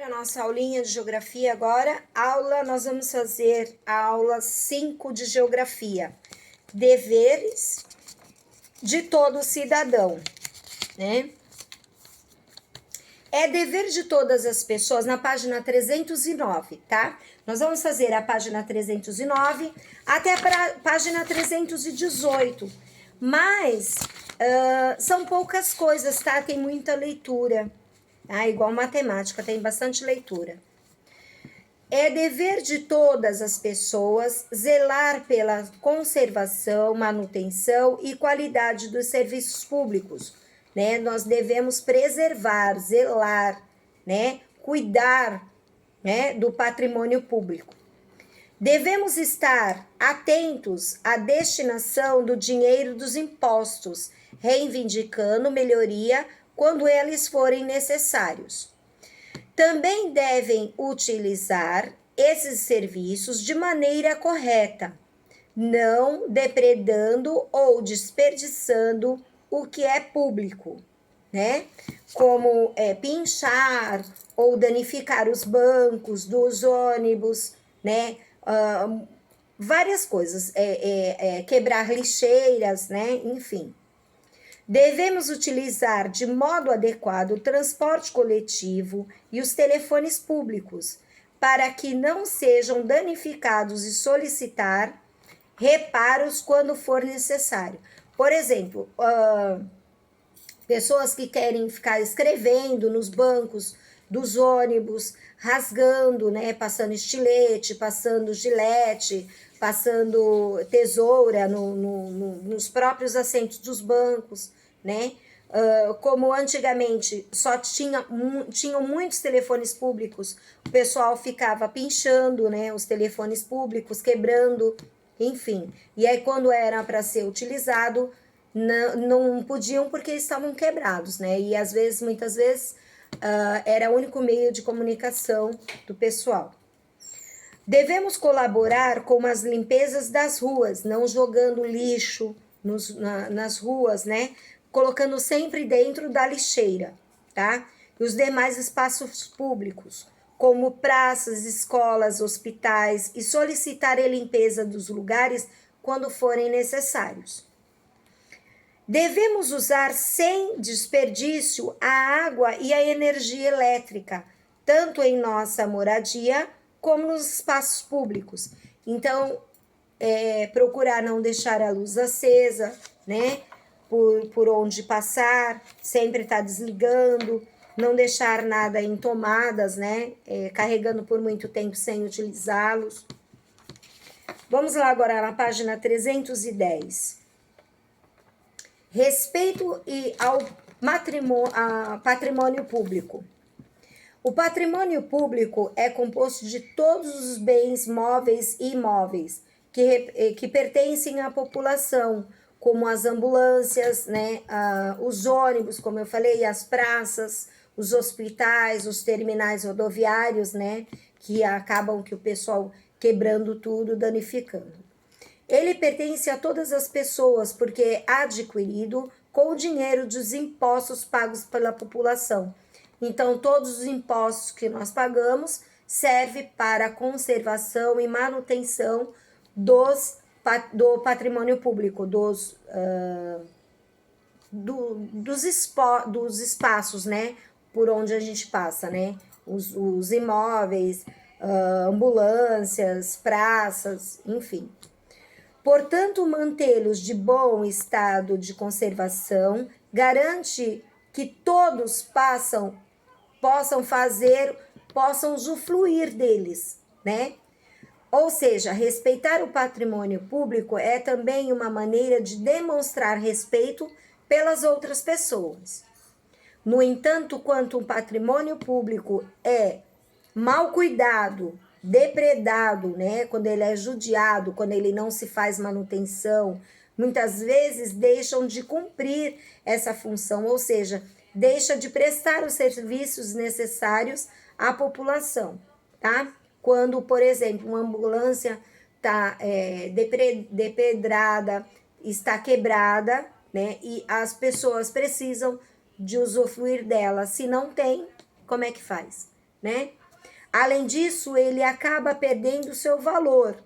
Para nossa aulinha de geografia agora, nós vamos fazer a aula 5 de geografia. Deveres de todo cidadão, né? É dever de todas as pessoas, na página 309, tá? Nós vamos fazer a página 309 até a página 318, mas são poucas coisas, tá? Tem muita leitura. Igual matemática, tem bastante leitura. É dever de todas as pessoas zelar pela conservação, manutenção e qualidade dos serviços públicos, né? Nós devemos preservar, zelar, né? Cuidar, né? Do patrimônio público. Devemos estar atentos à destinação do dinheiro dos impostos, reivindicando melhoria quando eles forem necessários. Também devem utilizar esses serviços de maneira correta, não depredando ou desperdiçando o que é público, né? Como pinchar ou danificar os bancos dos ônibus, né? Várias coisas, quebrar lixeiras, né? Enfim. Devemos utilizar de modo adequado o transporte coletivo e os telefones públicos, para que não sejam danificados e solicitar reparos quando for necessário. Por exemplo, pessoas que querem ficar escrevendo nos bancos dos ônibus, rasgando, né, passando estilete, passando gilete, passando tesoura nos próprios assentos dos bancos, né? Como antigamente só tinham muitos telefones públicos, o pessoal ficava pinchando, né, os telefones públicos, quebrando, enfim. E aí quando era para ser utilizado, não podiam porque estavam quebrados, né? E às vezes, muitas vezes, era o único meio de comunicação do pessoal. Devemos colaborar com as limpezas das ruas, não jogando lixo nas ruas, né? Colocando sempre dentro da lixeira, tá? E os demais espaços públicos, como praças, escolas, hospitais, e solicitar a limpeza dos lugares quando forem necessários. Devemos usar sem desperdício a água e a energia elétrica, tanto em nossa moradia como nos espaços públicos. Então, procurar não deixar a luz acesa, né? Por onde passar, sempre estar desligando, não deixar nada em tomadas, né? Carregando por muito tempo sem utilizá-los. Vamos lá agora na página 310. Respeito ao patrimônio público. O patrimônio público é composto de todos os bens móveis e imóveis que pertencem à população, como as ambulâncias, né, os ônibus, como eu falei, as praças, os hospitais, os terminais rodoviários, né, que acabam que o pessoal quebrando tudo, danificando. Ele pertence a todas as pessoas porque é adquirido com o dinheiro dos impostos pagos pela população. Então, todos os impostos que nós pagamos servem para a conservação e manutenção do patrimônio público, dos espaços, né, por onde a gente passa, né, os imóveis, ambulâncias, praças, enfim. Portanto, mantê-los de bom estado de conservação garante que todos possam usufruir deles, né? Ou seja, respeitar o patrimônio público é também uma maneira de demonstrar respeito pelas outras pessoas. No entanto, quando o patrimônio público é mal cuidado, depredado, né? Quando ele é judiado, quando ele não se faz manutenção, muitas vezes deixam de cumprir essa função, ou seja, deixa de prestar os serviços necessários à população, tá? Quando, por exemplo, uma ambulância está depedrada, está quebrada, né? E as pessoas precisam de usufruir dela. Se não tem, como é que faz? né? Além disso, ele acaba perdendo seu valor,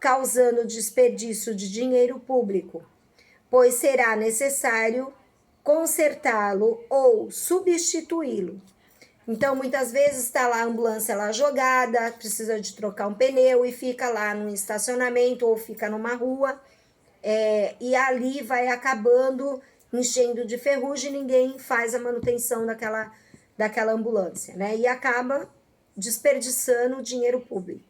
causando desperdício de dinheiro público, pois será necessário consertá-lo ou substituí-lo. Então, muitas vezes está lá a ambulância lá jogada, precisa de trocar um pneu e fica lá no estacionamento ou fica numa rua, e ali vai acabando enchendo de ferrugem, ninguém faz a manutenção daquela ambulância, né? E acaba desperdiçando o dinheiro público.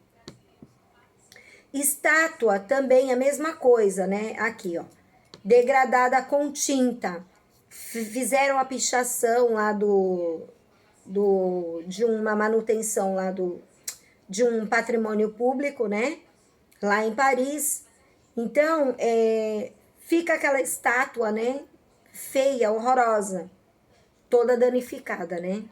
Estátua também é a mesma coisa, né? Aqui, ó. Degradada com tinta. Fizeram a pichação lá de uma manutenção lá de um patrimônio público, né? Lá em Paris. Então, fica aquela estátua, né? Feia, horrorosa, toda danificada, né?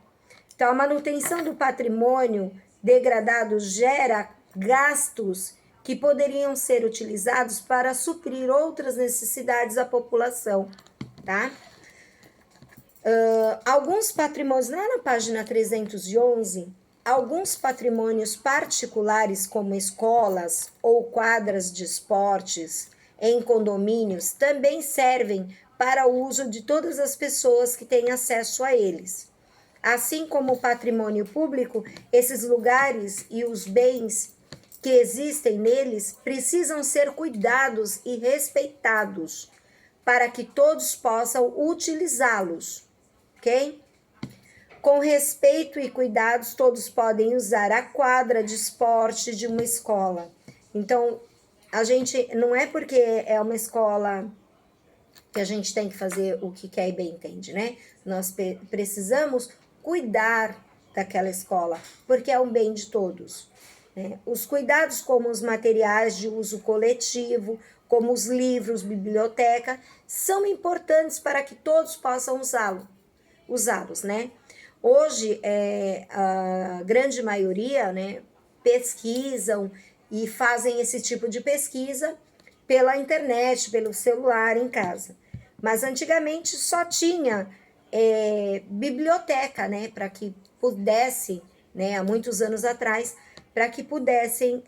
Então, a manutenção do patrimônio degradado gera gastos que poderiam ser utilizados para suprir outras necessidades da população, tá? Alguns patrimônios, lá na página 311, alguns patrimônios particulares, como escolas ou quadras de esportes em condomínios, também servem para o uso de todas as pessoas que têm acesso a eles. Assim como o patrimônio público, esses lugares e os bens que existem neles precisam ser cuidados e respeitados para que todos possam utilizá-los, ok? Com respeito e cuidados, todos podem usar a quadra de esporte de uma escola. Então, a gente, não é porque é uma escola que a gente tem que fazer o que quer e bem entende, né? Nós precisamos cuidar daquela escola, porque é um bem de todos, né? Os cuidados como os materiais de uso coletivo, como os livros, biblioteca, são importantes para que todos possam usá-los, né? Hoje, a grande maioria, né, pesquisam e fazem esse tipo de pesquisa pela internet, pelo celular em casa. Mas antigamente só tinha biblioteca, né, para que pudesse, né, há muitos anos atrás, para que pudessem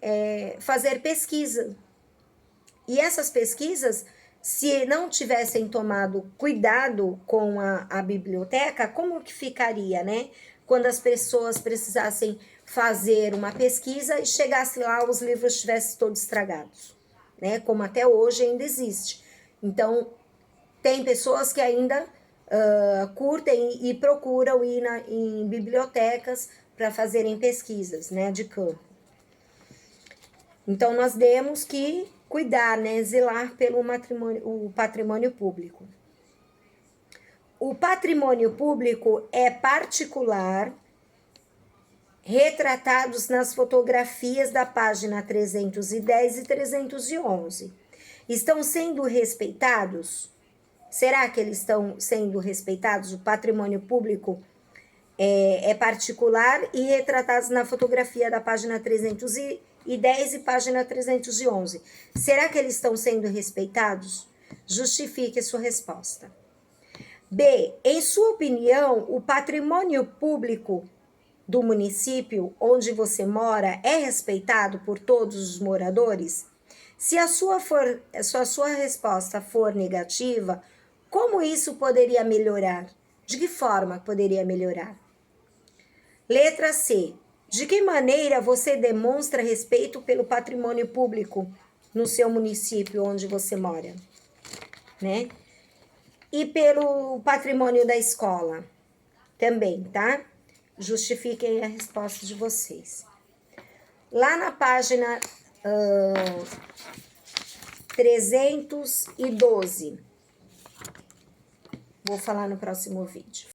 fazer pesquisa. E essas pesquisas, se não tivessem tomado cuidado com a biblioteca, como que ficaria, né? Quando as pessoas precisassem fazer uma pesquisa e chegasse lá, os livros estivessem todos estragados, né? Como até hoje ainda existe. Então, tem pessoas que ainda curtem e procuram ir em bibliotecas para fazerem pesquisas, né, de campo. Então, nós temos que cuidar, né, zelar pelo o patrimônio público. O patrimônio público é particular, retratados nas fotografias da página 310 e 311. Estão sendo respeitados? Será que eles estão sendo respeitados? O patrimônio público é particular e retratados na fotografia da página 310 e página 311. Será que eles estão sendo respeitados? Justifique sua resposta. B. Em sua opinião, o patrimônio público do município onde você mora é respeitado por todos os moradores? Se a sua resposta for negativa, como isso poderia melhorar? De que forma poderia melhorar? Letra C. De que maneira você demonstra respeito pelo patrimônio público no seu município onde você mora, né? E pelo patrimônio da escola também, tá? Justifiquem a resposta de vocês. Lá na página 312, vou falar no próximo vídeo.